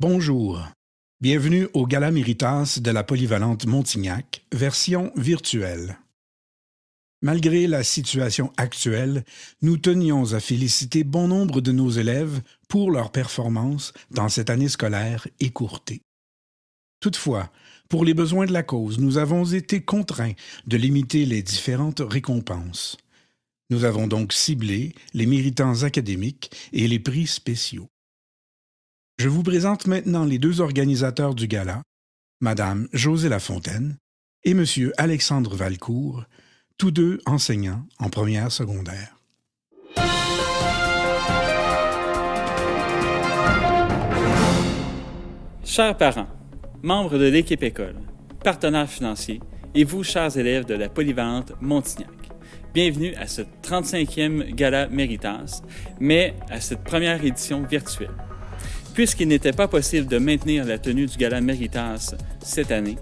Bonjour. Bienvenue au Gala Méritas de la Polyvalente Montignac, version virtuelle. Malgré la situation actuelle, nous tenions à féliciter bon nombre de nos élèves pour leur performance dans cette année scolaire écourtée. Toutefois, pour les besoins de la cause, nous avons été contraints de limiter les différentes récompenses. Nous avons donc ciblé les méritants académiques et les prix spéciaux. Je vous présente maintenant les deux organisateurs du gala, Madame Josée Lafontaine et Monsieur Alexandre Valcourt, tous deux enseignants en première secondaire. Chers parents, membres de l'équipe école, partenaires financiers et vous, chers élèves de la Polyvalente Montignac, bienvenue à ce 35e Gala Méritas, mais à cette première édition virtuelle. Puisqu'il n'était pas possible de maintenir la tenue du Gala Méritas cette année,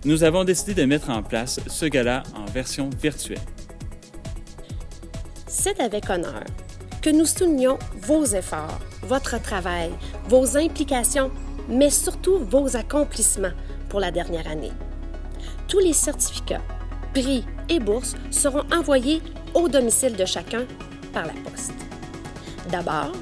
nous avons décidé de mettre en place ce gala en version virtuelle. C'est avec honneur que nous soulignons vos efforts, votre travail, vos implications, mais surtout vos accomplissements pour la dernière année. Tous les certificats, prix et bourses seront envoyés au domicile de chacun par la poste. D'abord,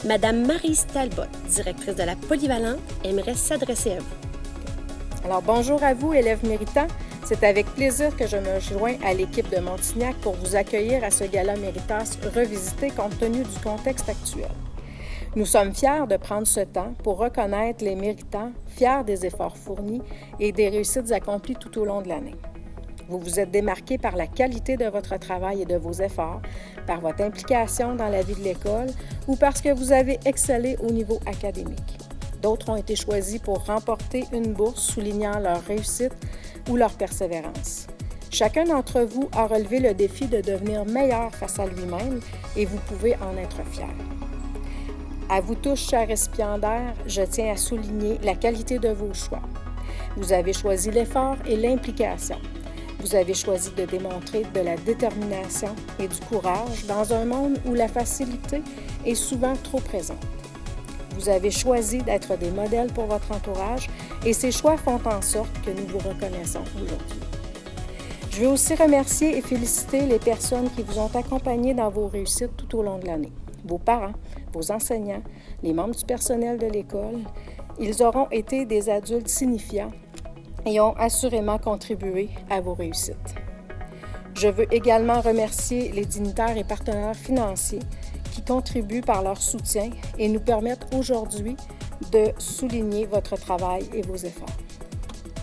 Madame Maryse Talbot, directrice de la Polyvalente, aimerait s'adresser à vous. Alors, bonjour à vous, élèves méritants. C'est avec plaisir que je me joins à l'équipe de Montignac pour vous accueillir à ce Gala Méritas revisité compte tenu du contexte actuel. Nous sommes fiers de prendre ce temps pour reconnaître les méritants, fiers des efforts fournis et des réussites accomplies tout au long de l'année. Vous vous êtes démarqués par la qualité de votre travail et de vos efforts, par votre implication dans la vie de l'école ou parce que vous avez excellé au niveau académique. D'autres ont été choisis pour remporter une bourse soulignant leur réussite ou leur persévérance. Chacun d'entre vous a relevé le défi de devenir meilleur face à lui-même et vous pouvez en être fiers. À vous tous, chers récipiendaires, je tiens à souligner la qualité de vos choix. Vous avez choisi l'effort et l'implication. Vous avez choisi de démontrer de la détermination et du courage dans un monde où la facilité est souvent trop présente. Vous avez choisi d'être des modèles pour votre entourage et ces choix font en sorte que nous vous reconnaissons aujourd'hui. Je veux aussi remercier et féliciter les personnes qui vous ont accompagné dans vos réussites tout au long de l'année. Vos parents, vos enseignants, les membres du personnel de l'école, ils auront été des adultes signifiants et ont assurément contribué à vos réussites. Je veux également remercier les dignitaires et partenaires financiers qui contribuent par leur soutien et nous permettent aujourd'hui de souligner votre travail et vos efforts.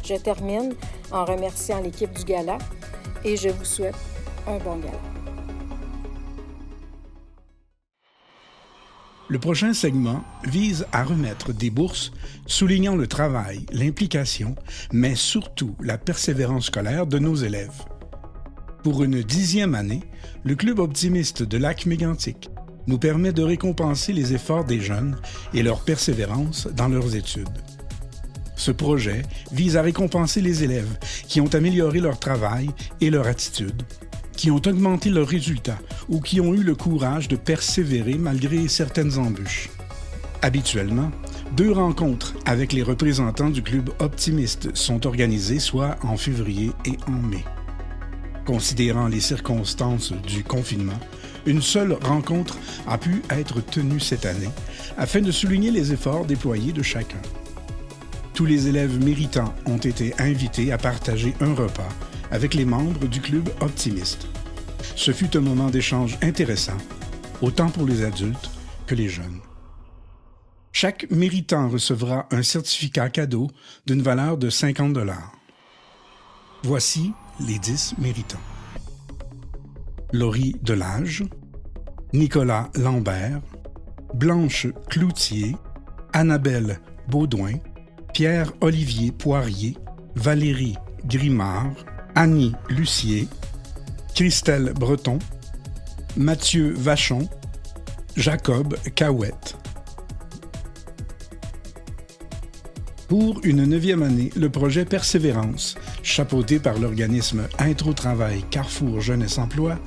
Je termine en remerciant l'équipe du gala et je vous souhaite un bon gala. Le prochain segment vise à remettre des bourses soulignant le travail, l'implication, mais surtout la persévérance scolaire de nos élèves. Pour une 10e année, le Club optimiste de Lac-Mégantic nous permet de récompenser les efforts des jeunes et leur persévérance dans leurs études. Ce projet vise à récompenser les élèves qui ont amélioré leur travail et leur attitude, qui ont augmenté leurs résultats ou qui ont eu le courage de persévérer malgré certaines embûches. Habituellement, 2 rencontres avec les représentants du Club optimiste sont organisées soit en février et en mai. Considérant les circonstances du confinement, une seule rencontre a pu être tenue cette année afin de souligner les efforts déployés de chacun. Tous les élèves méritants ont été invités à partager un repas avec les membres du Club optimiste. Ce fut un moment d'échange intéressant, autant pour les adultes que les jeunes. Chaque méritant recevra un certificat cadeau d'une valeur de 50 $. Voici les 10 méritants. Laurie Delage, Nicolas Lambert, Blanche Cloutier, Annabelle Baudouin, Pierre-Olivier Poirier, Valérie Grimard, Annie Lucier, Christelle Breton, Mathieu Vachon, Jacob Cahouette. Pour une 9e année, le projet Persévérance, chapeauté par l'organisme Intro-Travail Carrefour Jeunesse Emploi,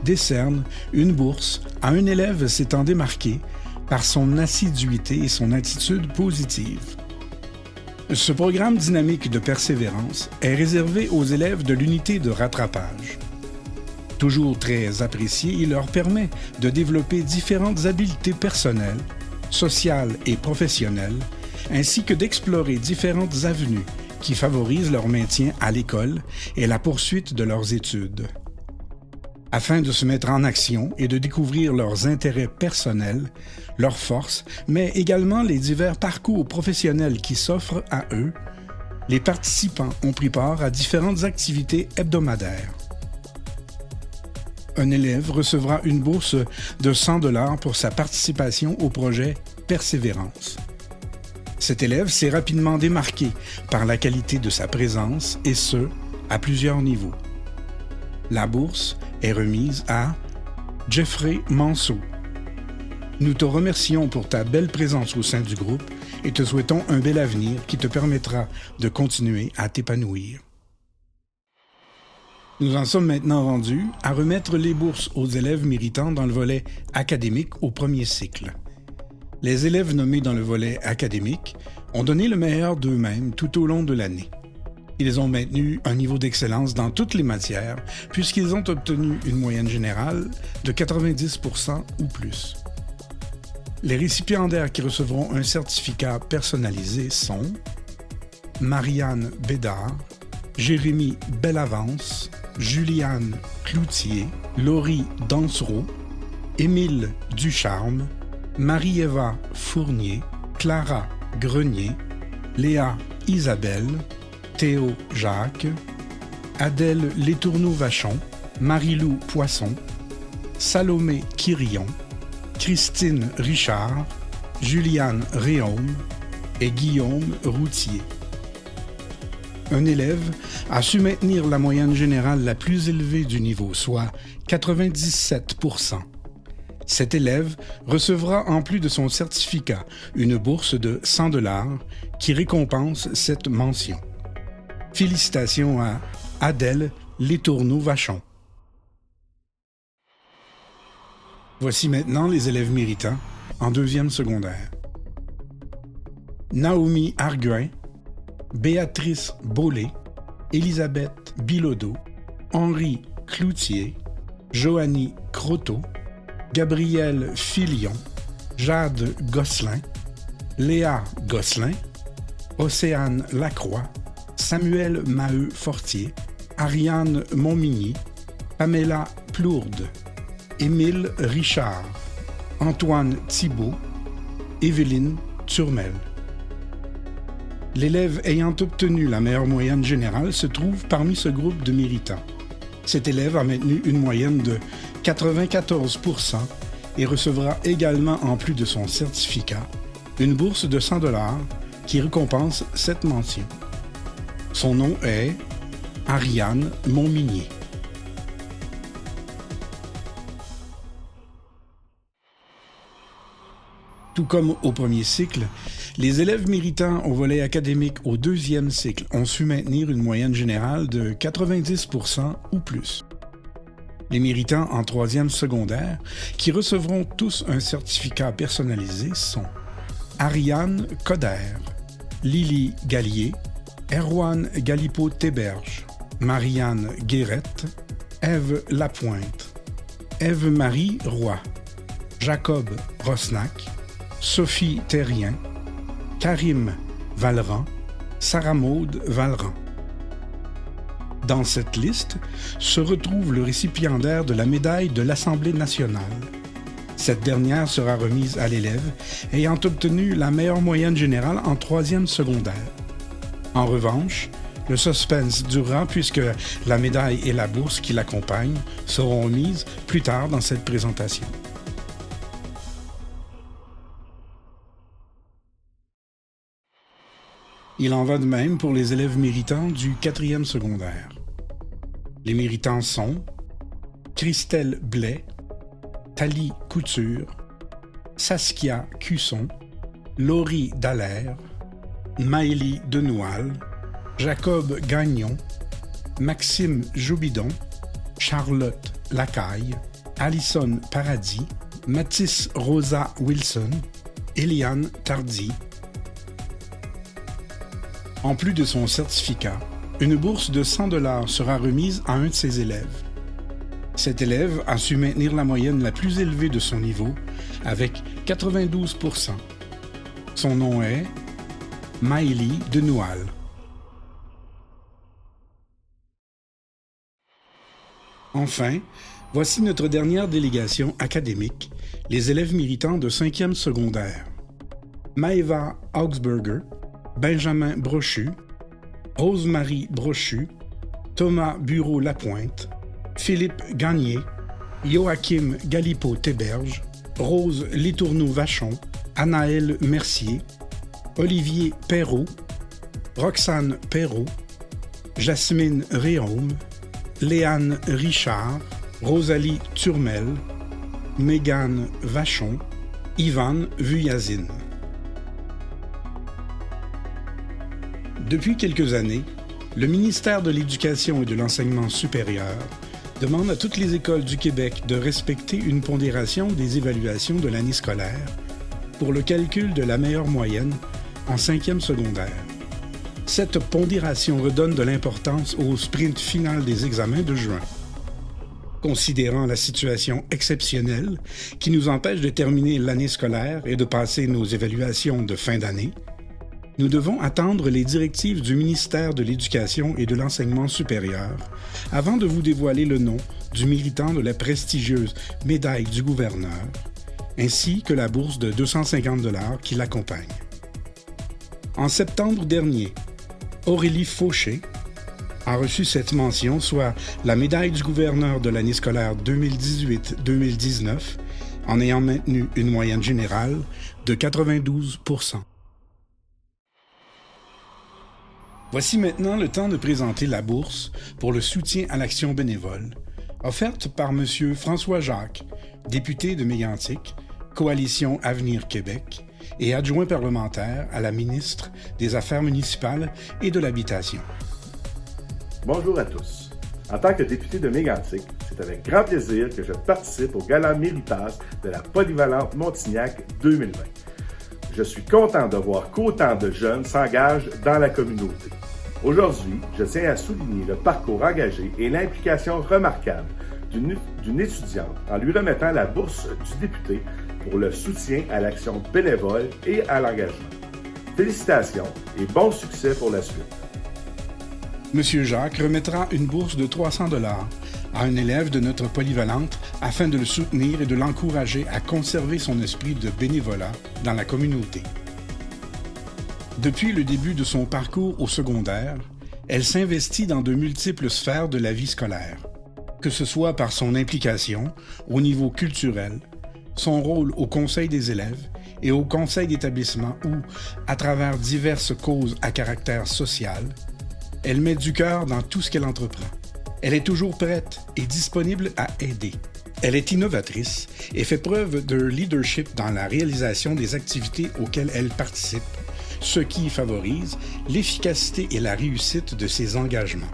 décerne une bourse à un élève s'étant démarqué par son assiduité et son attitude positive. Ce programme dynamique de persévérance est réservé aux élèves de l'unité de rattrapage. Toujours très apprécié, il leur permet de développer différentes habiletés personnelles, sociales et professionnelles, ainsi que d'explorer différentes avenues qui favorisent leur maintien à l'école et la poursuite de leurs études. Afin de se mettre en action et de découvrir leurs intérêts personnels, leurs forces, mais également les divers parcours professionnels qui s'offrent à eux, les participants ont pris part à différentes activités hebdomadaires. Un élève recevra une bourse de 100 $ pour sa participation au projet Persévérance. Cet élève s'est rapidement démarqué par la qualité de sa présence, et ce, à plusieurs niveaux. La bourse est remise à Jeffrey Manceau. Nous te remercions pour ta belle présence au sein du groupe et te souhaitons un bel avenir qui te permettra de continuer à t'épanouir. Nous en sommes maintenant rendus à remettre les bourses aux élèves méritants dans le volet académique au premier cycle. Les élèves nommés dans le volet académique ont donné le meilleur d'eux-mêmes tout au long de l'année. Ils ont maintenu un niveau d'excellence dans toutes les matières puisqu'ils ont obtenu une moyenne générale de 90% ou plus. Les récipiendaires qui recevront un certificat personnalisé sont Marianne Bédard, Jérémy Bellavance, Juliane Cloutier, Laurie Dansereau, Émile Ducharme, Marie-Éva Fournier, Clara Grenier, Léa Isabelle, Théo Jacques, Adèle Letourneau-Vachon, Marie-Lou Poisson, Salomé Quirion, Christine Richard, Juliane Réaume et Guillaume Routier. Un élève a su maintenir la moyenne générale la plus élevée du niveau, soit 97%. Cet élève recevra, en plus de son certificat, une bourse de 100 $ qui récompense cette mention. Félicitations à Adèle Letourneau-Vachon. Voici maintenant les élèves méritants en deuxième secondaire. Naomi Arguin, Béatrice Beaulé, Élisabeth Bilodeau, Henri Cloutier, Joanie Croteau, Gabrielle Filion, Jade Gosselin, Léa Gosselin, Océane Lacroix, Samuel Maheu-Fortier, Ariane Montmigny, Pamela Plourde, Émile Richard, Antoine Thibault, Évelyne Turmel. L'élève ayant obtenu la meilleure moyenne générale se trouve parmi ce groupe de méritants. Cet élève a maintenu une moyenne de 94% et recevra également, en plus de son certificat, une bourse de 100 $ qui récompense cette mention. Son nom est Ariane Montmigny. Tout comme au premier cycle, les élèves méritants au volet académique au deuxième cycle ont su maintenir une moyenne générale de 90% ou plus. Les méritants en troisième secondaire, qui recevront tous un certificat personnalisé, sont Ariane Coder, Lily Gallier, Erwan Galipo-Théberge, Marianne Guérette, Ève Lapointe, Ève-Marie Roy, Jacob Rosnac, Sophie Terrien, Karim Valran, Sarah-Maude Valran. Dans cette liste se retrouve le récipiendaire de la médaille de l'Assemblée nationale. Cette dernière sera remise à l'élève ayant obtenu la meilleure moyenne générale en troisième secondaire. En revanche, le suspense durera puisque la médaille et la bourse qui l'accompagnent seront remises plus tard dans cette présentation. Il en va de même pour les élèves méritants du quatrième secondaire. Les méritants sont Christelle Blais, Thalie Couture, Saskia Cusson, Laurie Dallaire, Maëlie Denoual, Jacob Gagnon, Maxime Joubidon, Charlotte Lacaille, Alison Paradis, Mathis Rosa Wilson, Eliane Tardy. En plus de son certificat, une bourse de 100 $ sera remise à un de ses élèves. Cet élève a su maintenir la moyenne la plus élevée de son niveau, avec 92 %. Son nom est Maëlie Denoual. Enfin, voici notre dernière délégation académique, les élèves méritants de 5e secondaire. Maëva Augsburger, Benjamin Brochu, Rose-Marie Brochu, Thomas Bureau-Lapointe, Philippe Gagné, Joachim Galipeau-Théberge, Rose Letourneau-Vachon, Anaëlle Mercier, Olivier Perrault, Roxane Perrault, Jasmine Réaume, Léane Richard, Rosalie Turmel, Mégane Vachon, Ivan Vuillazine. Depuis quelques années, le ministère de l'Éducation et de l'Enseignement supérieur demande à toutes les écoles du Québec de respecter une pondération des évaluations de l'année scolaire pour le calcul de la meilleure moyenne en 5e secondaire. Cette pondération redonne de l'importance au sprint final des examens de juin. Considérant la situation exceptionnelle qui nous empêche de terminer l'année scolaire et de passer nos évaluations de fin d'année, nous devons attendre les directives du ministère de l'Éducation et de l'Enseignement supérieur avant de vous dévoiler le nom du méritant de la prestigieuse médaille du gouverneur, ainsi que la bourse de 250 $ qui l'accompagne. En septembre dernier, Aurélie Fauché a reçu cette mention, soit la médaille du gouverneur de l'année scolaire 2018-2019, en ayant maintenu une moyenne générale de 92 %. Voici maintenant le temps de présenter la bourse pour le soutien à l'action bénévole, offerte par M. François Jacques, député de Mégantic, Coalition Avenir Québec, et adjoint parlementaire à la ministre des Affaires municipales et de l'Habitation. Bonjour à tous. En tant que député de Mégantic, c'est avec grand plaisir que je participe au Gala Méritas de la Polyvalente Montignac 2020. Je suis content de voir qu'autant de jeunes s'engagent dans la communauté. Aujourd'hui, je tiens à souligner le parcours engagé et l'implication remarquable d'une étudiante en lui remettant la bourse du député pour le soutien à l'action bénévole et à l'engagement. Félicitations et bon succès pour la suite. Monsieur Jacques remettra une bourse de 300 $ à un élève de notre polyvalente afin de le soutenir et de l'encourager à conserver son esprit de bénévolat dans la communauté. Depuis le début de son parcours au secondaire, elle s'investit dans de multiples sphères de la vie scolaire, que ce soit par son implication au niveau culturel, son rôle au conseil des élèves et au conseil d'établissement ou, à travers diverses causes à caractère social, elle met du cœur dans tout ce qu'elle entreprend. Elle est toujours prête et disponible à aider. Elle est innovatrice et fait preuve de leadership dans la réalisation des activités auxquelles elle participe, ce qui favorise l'efficacité et la réussite de ses engagements.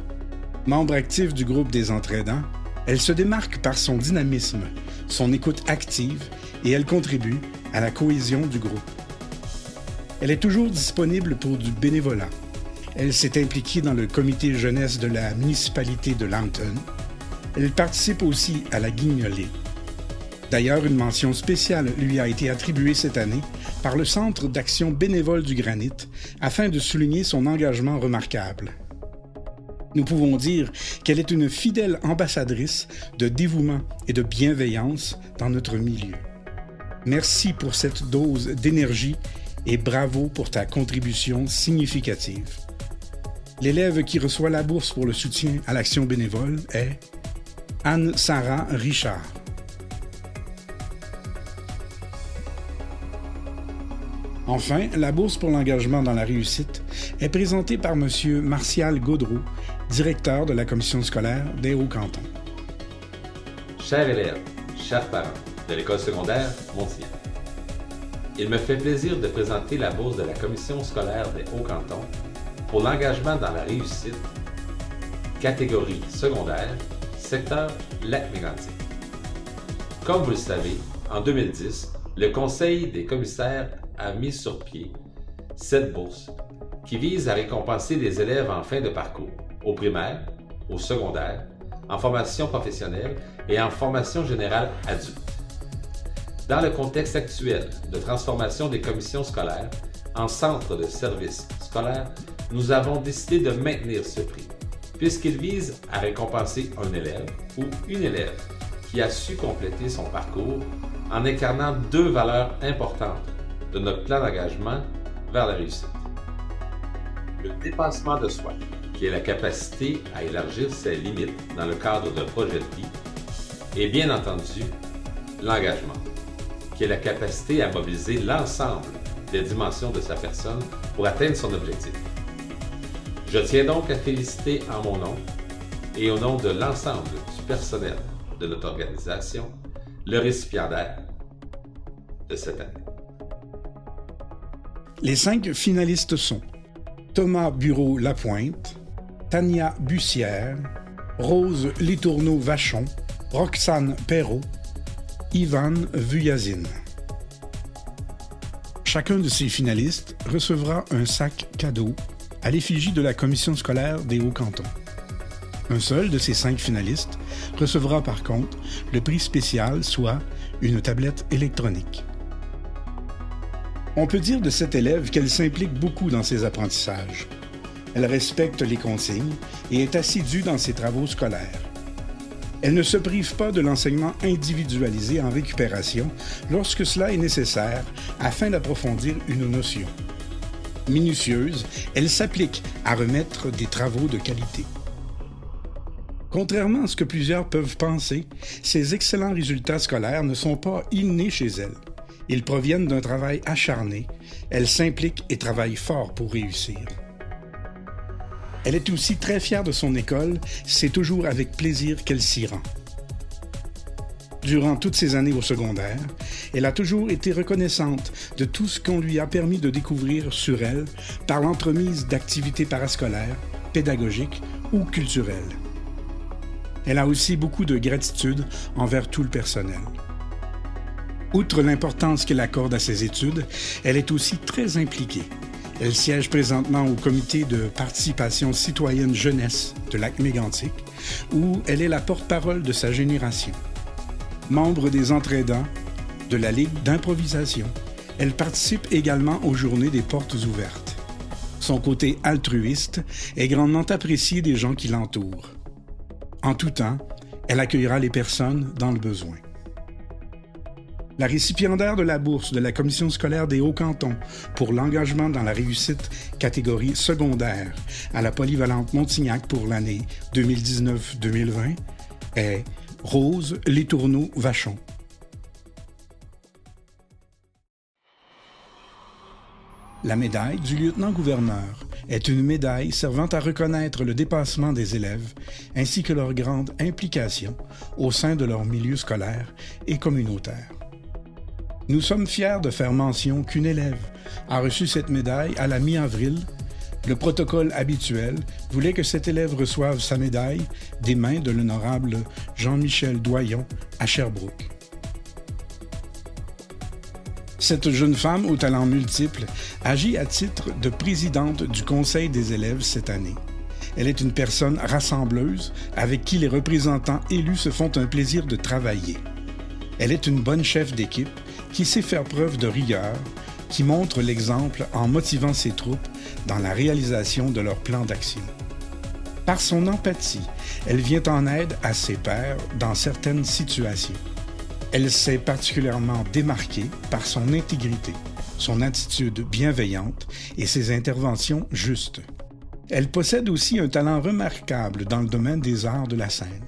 Membre actif du groupe des entraidants, elle se démarque par son dynamisme, son écoute active et elle contribue à la cohésion du groupe. Elle est toujours disponible pour du bénévolat. Elle s'est impliquée dans le comité jeunesse de la municipalité de Lambton. Elle participe aussi à la Guignolée. D'ailleurs, une mention spéciale lui a été attribuée cette année par le Centre d'action bénévole du Granit afin de souligner son engagement remarquable. Nous pouvons dire qu'elle est une fidèle ambassadrice de dévouement et de bienveillance dans notre milieu. Merci pour cette dose d'énergie et bravo pour ta contribution significative. L'élève qui reçoit la bourse pour le soutien à l'action bénévole est Anne-Sara Richard. Enfin, la bourse pour l'engagement dans la réussite est présentée par M. Martial Gaudreau, directeur de la commission scolaire des Hauts-Cantons. Chers élèves, chers parents de l'école secondaire Montignac, il me fait plaisir de présenter la bourse de la commission scolaire des Hauts-Cantons pour l'engagement dans la réussite, catégorie secondaire, secteur Lac-Mégantic. Comme vous le savez, en 2010, le Conseil des commissaires a mis sur pied cette bourse qui vise à récompenser les élèves en fin de parcours, au primaire, au secondaire, en formation professionnelle et en formation générale adulte. Dans le contexte actuel de transformation des commissions scolaires en centres de services scolaires, nous avons décidé de maintenir ce prix, puisqu'il vise à récompenser un élève ou une élève qui a su compléter son parcours en incarnant deux valeurs importantes de notre plan d'engagement vers la réussite. Le dépassement de soi, qui est la capacité à élargir ses limites dans le cadre d'un projet de vie, et bien entendu, l'engagement, qui est la capacité à mobiliser l'ensemble des dimensions de sa personne pour atteindre son objectif. Je tiens donc à féliciter en mon nom et au nom de l'ensemble du personnel de notre organisation le récipiendaire de cette année. Les 5 finalistes sont Thomas Bureau-Lapointe, Tania Bussière, Rose Letourneau-Vachon, Roxane Perrault, Ivan Vuyazzine. Chacun de ces finalistes recevra un sac cadeau à l'effigie de la commission scolaire des Hauts-Cantons. Un seul de ces 5 finalistes recevra par contre le prix spécial, soit une tablette électronique. On peut dire de cette élève qu'elle s'implique beaucoup dans ses apprentissages. Elle respecte les consignes et est assidue dans ses travaux scolaires. Elle ne se prive pas de l'enseignement individualisé en récupération lorsque cela est nécessaire afin d'approfondir une notion. Minutieuse, elle s'applique à remettre des travaux de qualité. Contrairement à ce que plusieurs peuvent penser, ses excellents résultats scolaires ne sont pas innés chez elle. Ils proviennent d'un travail acharné. Elle s'implique et travaille fort pour réussir. Elle est aussi très fière de son école. C'est toujours avec plaisir qu'elle s'y rend. Durant toutes ses années au secondaire, elle a toujours été reconnaissante de tout ce qu'on lui a permis de découvrir sur elle par l'entremise d'activités parascolaires, pédagogiques ou culturelles. Elle a aussi beaucoup de gratitude envers tout le personnel. Outre l'importance qu'elle accorde à ses études, elle est aussi très impliquée. Elle siège présentement au comité de participation citoyenne jeunesse de Lac-Mégantic, où elle est la porte-parole de sa génération. Membre des entraidants de la Ligue d'improvisation, elle participe également aux journées des portes ouvertes. Son côté altruiste est grandement apprécié des gens qui l'entourent. En tout temps, elle accueillera les personnes dans le besoin. La récipiendaire de la bourse de la Commission scolaire des Hauts-Cantons pour l'engagement dans la réussite catégorie secondaire à la polyvalente Montignac pour l'année 2019-2020 est Rose Letourneau-Vachon. La médaille du lieutenant-gouverneur est une médaille servant à reconnaître le dépassement des élèves ainsi que leur grande implication au sein de leur milieu scolaire et communautaire. Nous sommes fiers de faire mention qu'une élève a reçu cette médaille à la mi-avril. Le protocole habituel voulait que cet élève reçoive sa médaille des mains de l'honorable Jean-Michel Doyon à Sherbrooke. Cette jeune femme aux talents multiples agit à titre de présidente du Conseil des élèves cette année. Elle est une personne rassembleuse avec qui les représentants élus se font un plaisir de travailler. Elle est une bonne chef d'équipe qui sait faire preuve de rigueur, qui montre l'exemple en motivant ses troupes dans la réalisation de leur plan d'action. Par son empathie, elle vient en aide à ses pairs dans certaines situations. Elle s'est particulièrement démarquée par son intégrité, son attitude bienveillante et ses interventions justes. Elle possède aussi un talent remarquable dans le domaine des arts de la scène.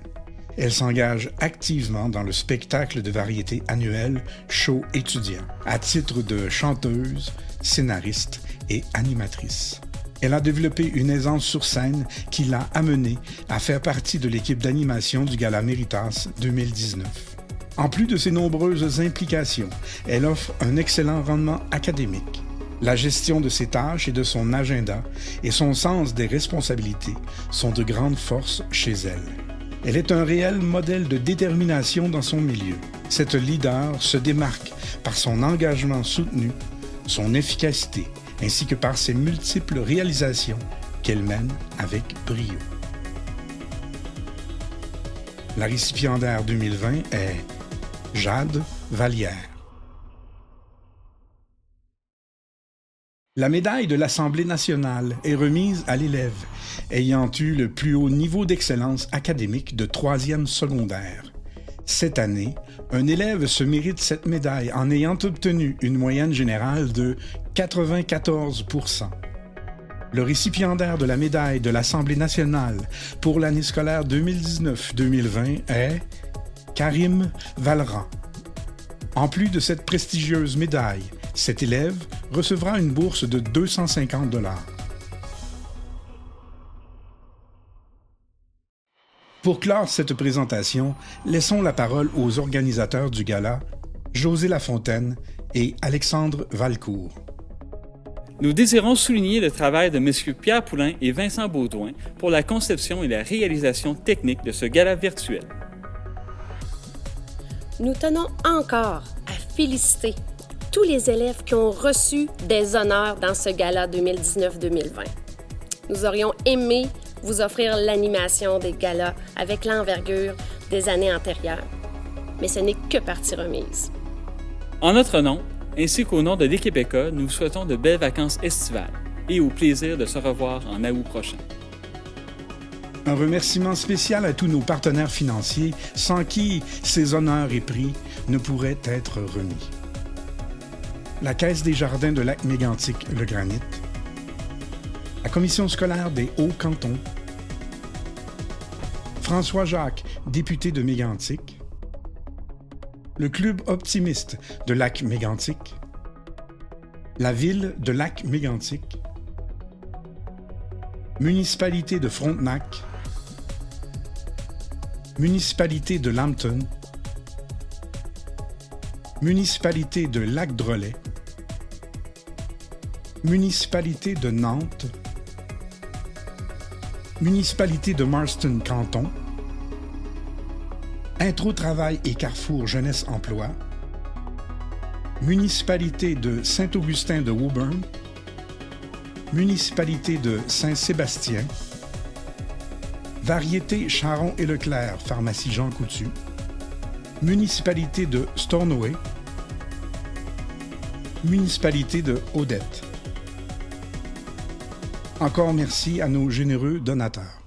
Elle s'engage activement dans le spectacle de variété annuel Show étudiant, à titre de chanteuse, scénariste et animatrice. Elle a développé une aisance sur scène qui l'a amenée à faire partie de l'équipe d'animation du Gala Méritas 2019. En plus de ses nombreuses implications, elle offre un excellent rendement académique. La gestion de ses tâches et de son agenda et son sens des responsabilités sont de grandes forces chez elle. Elle est un réel modèle de détermination dans son milieu. Cette leader se démarque par son engagement soutenu, son efficacité, ainsi que par ses multiples réalisations qu'elle mène avec brio. La récipiendaire 2020 est Jade Vallière. La médaille de l'Assemblée nationale est remise à l'élève ayant eu le plus haut niveau d'excellence académique de 3e secondaire. Cette année, un élève se mérite cette médaille en ayant obtenu une moyenne générale de 94%. Le récipiendaire de la médaille de l'Assemblée nationale pour l'année scolaire 2019-2020 est Karim Valran. En plus de cette prestigieuse médaille, cet élève recevra une bourse de 250 $. Pour clore cette présentation, laissons la parole aux organisateurs du gala, José Lafontaine et Alexandre Valcourt. Nous désirons souligner le travail de M. Pierre Poulain et Vincent Baudouin pour la conception et la réalisation technique de ce gala virtuel. Nous tenons encore à féliciter tous les élèves qui ont reçu des honneurs dans ce gala 2019-2020. Nous aurions aimé vous offrir l'animation des galas avec l'envergure des années antérieures, mais ce n'est que partie remise. En notre nom, ainsi qu'au nom de l'équipe école, nous vous souhaitons de belles vacances estivales et au plaisir de se revoir en août prochain. Un remerciement spécial à tous nos partenaires financiers sans qui ces honneurs et prix ne pourraient être remis. La Caisse des jardins de Lac-Mégantic, le Granit, la Commission scolaire des Hauts-Cantons, François Jacques, député de Mégantic, le Club optimiste de Lac-Mégantic, la Ville de Lac-Mégantic, Municipalité de Frontenac, Municipalité de Lambton, Municipalité de Lac-Drolet, Municipalité de Nantes, Municipalité de Marston Canton, Intro Travail et Carrefour Jeunesse Emploi, Municipalité de Saint-Augustin de Woburn, Municipalité de Saint-Sébastien, Variété Charon et Leclerc, Pharmacie Jean Coutu, Municipalité de Stornoway, Municipalité de Odette. Encore merci à nos généreux donateurs.